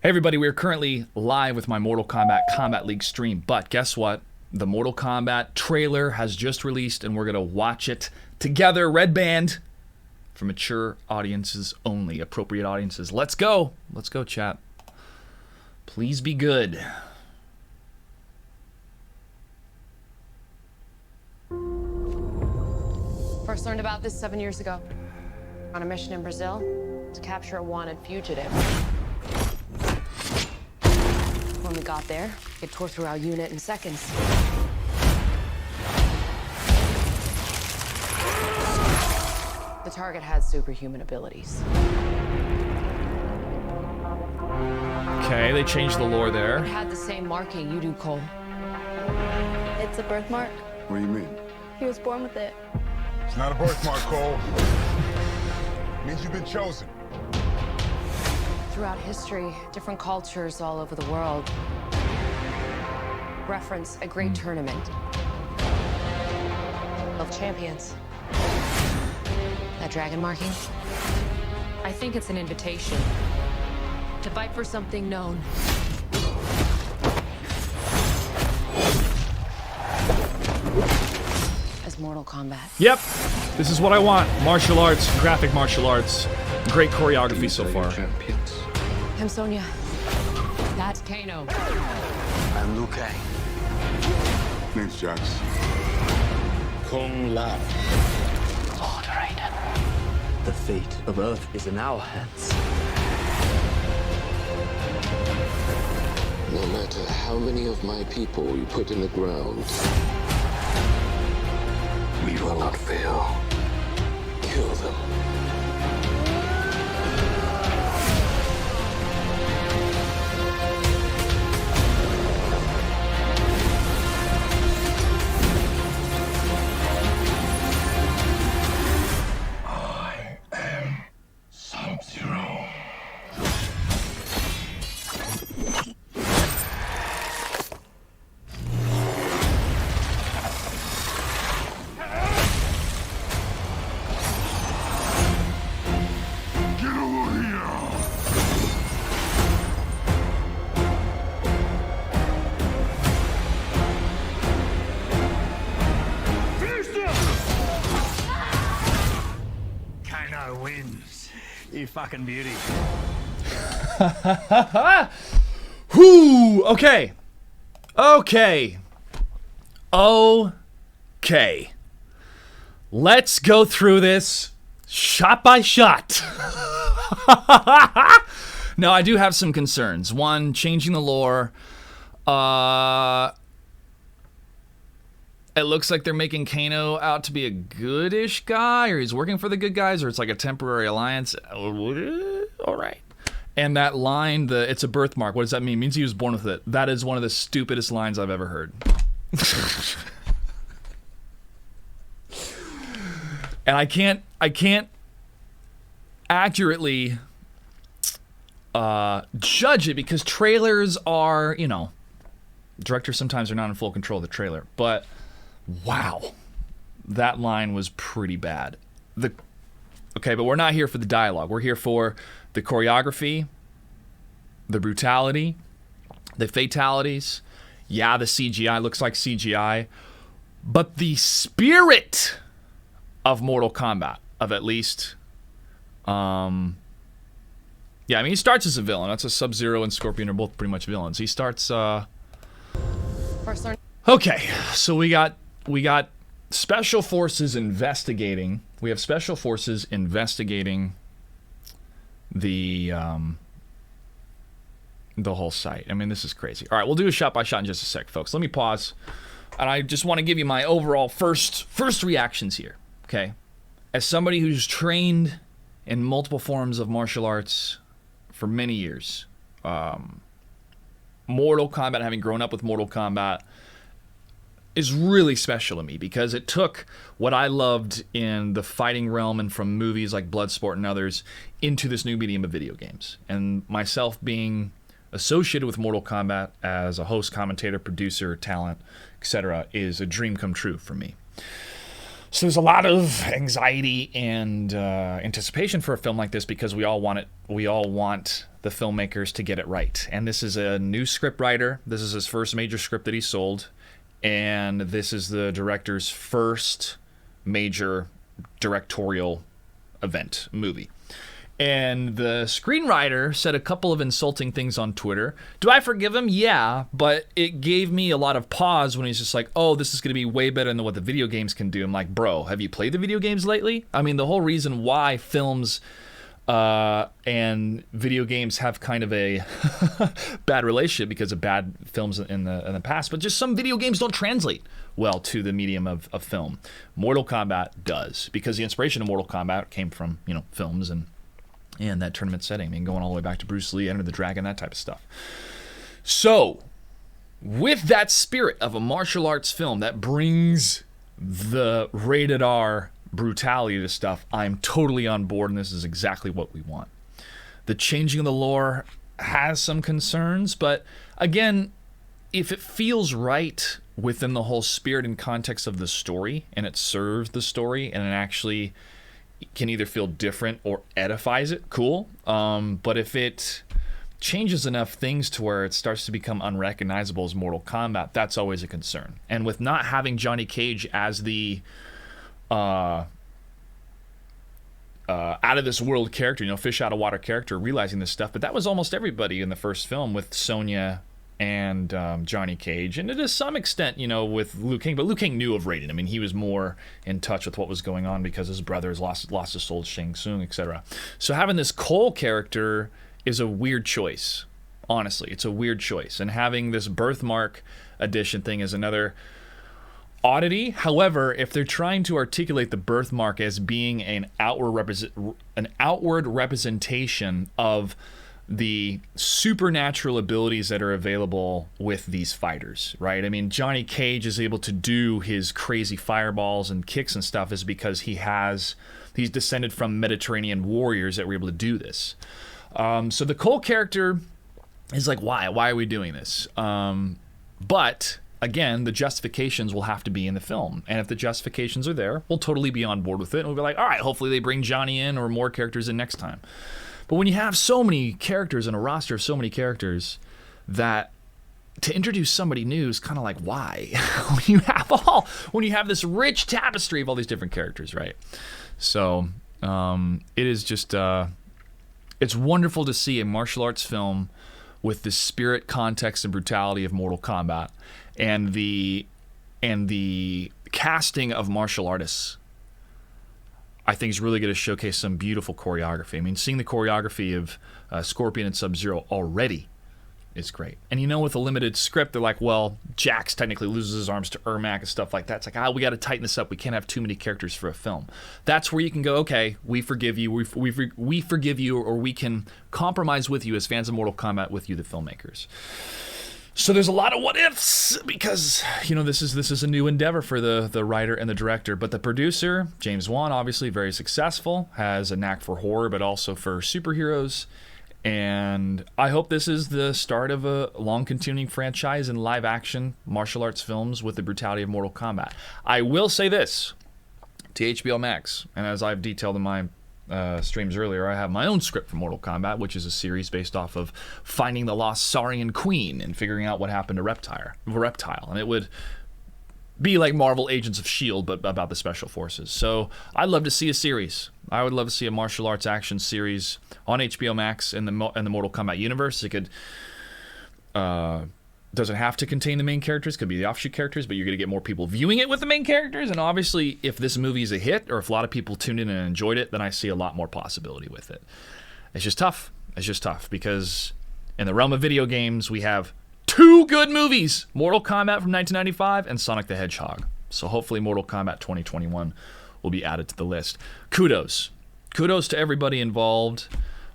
Hey everybody, we are currently live with my Mortal Kombat Combat League stream, but guess what? The Mortal Kombat trailer has just released and we're going to watch it together, red band, for mature audiences only, appropriate audiences. Let's go. Let's go, chat. Please be good. First learned about this 7 years ago. On a mission in Brazil to capture a wanted fugitive. When we got there, it tore through our unit in seconds. The target had superhuman abilities. Okay, they changed the lore there. It had the same marking you do, Cole. It's a birthmark. What do you mean? He was born with it. It's not a birthmark, Cole. It means you've been chosen. Throughout history, different cultures all over the world reference a great tournament of champions. That dragon marking? I think it's an invitation to fight for something known. As Mortal Kombat. Yep, this is what I want. Martial arts, graphic martial arts. Great choreography so far. Champions. I'm Sonya. That's Kano. I'm Liu Kang. Name's Jax. Kung Lao. Lord Raiden. The fate of Earth is in our hands. No matter how many of my people you put in the ground, we will not fail. Kill them. I am Sub-Zero. Get over here! Kano wins. You fucking beauty. Whoo! Okay. Okay. Okay. Let's go through this shot by shot. Now, I do have some concerns. One, changing the lore. It looks like they're making Kano out to be a goodish guy, or he's working for the good guys, or it's like a temporary alliance. All right. And that line, it's a birthmark, what does that mean? It means he was born with it. That is one of the stupidest lines I've ever heard. And I can't accurately judge it because trailers are, you know, directors sometimes are not in full control of the trailer. But wow, that line was pretty bad. Okay, but we're not here for the dialogue. We're here for the choreography, the brutality, the fatalities. Yeah, the CGI looks like CGI, but the spirit of Mortal Kombat, of at least, yeah, I mean, he starts as a villain. That's a Sub-Zero and Scorpion are both pretty much villains. He starts, First learned. Okay, so we got special forces investigating. We have special forces investigating the whole site. I mean, this is crazy. All right, we'll do a shot by shot in just a sec, folks. Let me pause, and I just want to give you my overall first reactions here. Okay, as somebody who's trained in multiple forms of martial arts for many years, Mortal Kombat, having grown up with Mortal Kombat, is really special to me because it took what I loved in the fighting realm and from movies like Bloodsport and others into this new medium of video games. And myself being associated with Mortal Kombat as a host, commentator, producer, talent, etc., is a dream come true for me. So there's a lot of anxiety and anticipation for a film like this because we all want it. We all want the filmmakers to get it right. And this is a new script writer. This is his first major script that he sold. And this is the director's first major directorial event, movie. And the screenwriter said a couple of insulting things on Twitter. Do I forgive him? Yeah, but it gave me a lot of pause when he's just like, oh, this is going to be way better than what the video games can do. I'm like, bro, have you played the video games lately? I mean, the whole reason why films and video games have kind of a bad relationship because of bad films in the past, but just some video games don't translate well to the medium of film. Mortal Kombat does, because the inspiration of Mortal Kombat came from, films and that tournament setting. I mean, going all the way back to Bruce Lee, Enter the Dragon, that type of stuff. So, with that spirit of a martial arts film that brings the rated R brutality to stuff, I'm totally on board, and this is exactly what we want. The changing of the lore has some concerns, but again, if it feels right within the whole spirit and context of the story, and it serves the story, and it actually can either feel different or edifies it, cool. But if it changes enough things to where it starts to become unrecognizable as Mortal Kombat, that's always a concern. And with not having Johnny Cage as the out of this world character, fish out of water character, realizing this stuff, but that was almost everybody in the first film with Sonya and Johnny Cage, and to some extent, with Liu Kang. But Liu Kang knew of Raiden. I mean, he was more in touch with what was going on because his brothers lost his soul to Shang Tsung, etc. So having this Cole character is a weird choice. Honestly, it's a weird choice, and having this birthmark edition thing is another oddity. However, if they're trying to articulate the birthmark as being an outward representation of the supernatural abilities that are available with these fighters, right? I mean, Johnny Cage is able to do his crazy fireballs and kicks and stuff is because he's descended from Mediterranean warriors that were able to do this. So the Cole character is like, why are we doing this? But again, the justifications will have to be in the film. And if the justifications are there, we'll totally be on board with it. And we'll be like, all right, hopefully they bring Johnny in or more characters in next time. But when you have so many characters in a roster of so many characters, that to introduce somebody new is kind of like, why? when you have this rich tapestry of all these different characters, right? So it is just it's wonderful to see a martial arts film with the spirit, context, and brutality of Mortal Kombat, and the casting of martial artists, I think is really going to showcase some beautiful choreography. I mean, seeing the choreography of Scorpion and Sub-Zero already is great. And with a limited script, they're like, well, Jax technically loses his arms to Ermac and stuff like that. It's like, we got to tighten this up. We can't have too many characters for a film. That's where you can go, okay, we forgive you. We forgive you, or we can compromise with you as fans of Mortal Kombat, with you, the filmmakers. So there's a lot of what ifs because, this is a new endeavor for the writer and the director. But the producer, James Wan, obviously very successful, has a knack for horror, but also for superheroes. And I hope this is the start of a long continuing franchise in live action martial arts films with the brutality of Mortal Kombat. I will say this to HBO Max, and as I've detailed in my streams earlier, I have my own script for Mortal Kombat, which is a series based off of finding the lost Saurian queen and figuring out what happened to Reptile. And it would be like Marvel Agents of S.H.I.E.L.D., but about the special forces. So I'd love to see a series. I would love to see a martial arts action series on HBO Max in the Mortal Kombat universe. It could doesn't have to contain the main characters, could be the offshoot characters, but you're going to get more people viewing it with the main characters. And obviously, if this movie is a hit, or if a lot of people tuned in and enjoyed it, then I see a lot more possibility with it. It's just tough. Because in the realm of video games, we have two good movies, Mortal Kombat from 1995 and Sonic the Hedgehog. So hopefully Mortal Kombat 2021 will be added to the list. Kudos to everybody involved.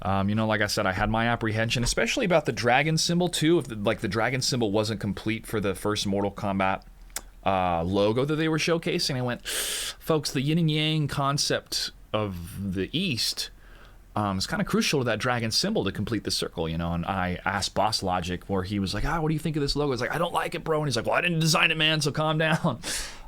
Like I said, I had my apprehension, especially about the dragon symbol too. If the dragon symbol wasn't complete for the first Mortal Kombat logo that they were showcasing, I went, folks, the yin and yang concept of the East is kind of crucial to that dragon symbol to complete the circle, And I asked Boss Logic, where he was like, what do you think of this logo? I was like, I don't like it, bro. And he's like, well, I didn't design it, man, so calm down.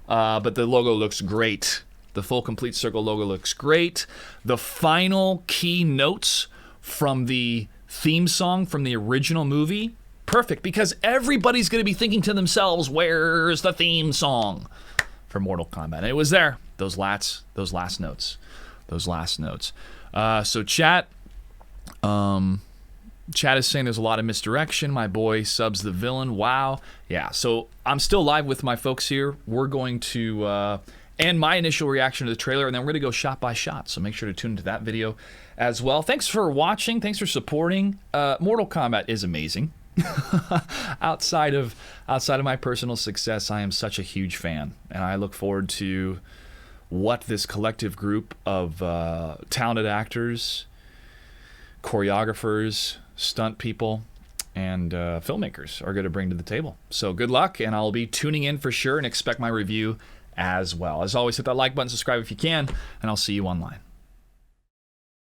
But the logo looks great. The full complete circle logo looks great. The final key notes from the theme song from the original movie, perfect, because everybody's going to be thinking to themselves, where's the theme song for Mortal Kombat? And it was there. Those last notes. So chat is saying there's a lot of misdirection. My boy subs the villain. Wow. Yeah, so I'm still live with my folks here. We're going to end my initial reaction to the trailer, and then we're going to go shot by shot. So make sure to tune into that video as well. Thanks for watching. Thanks for supporting. Mortal Kombat is amazing. outside of my personal success, I am such a huge fan, and I look forward to what this collective group of talented actors, choreographers, stunt people, and filmmakers are going to bring to the table. So good luck, and I'll be tuning in for sure, and expect my review as well. As always, hit that like button, subscribe if you can, and I'll see you online.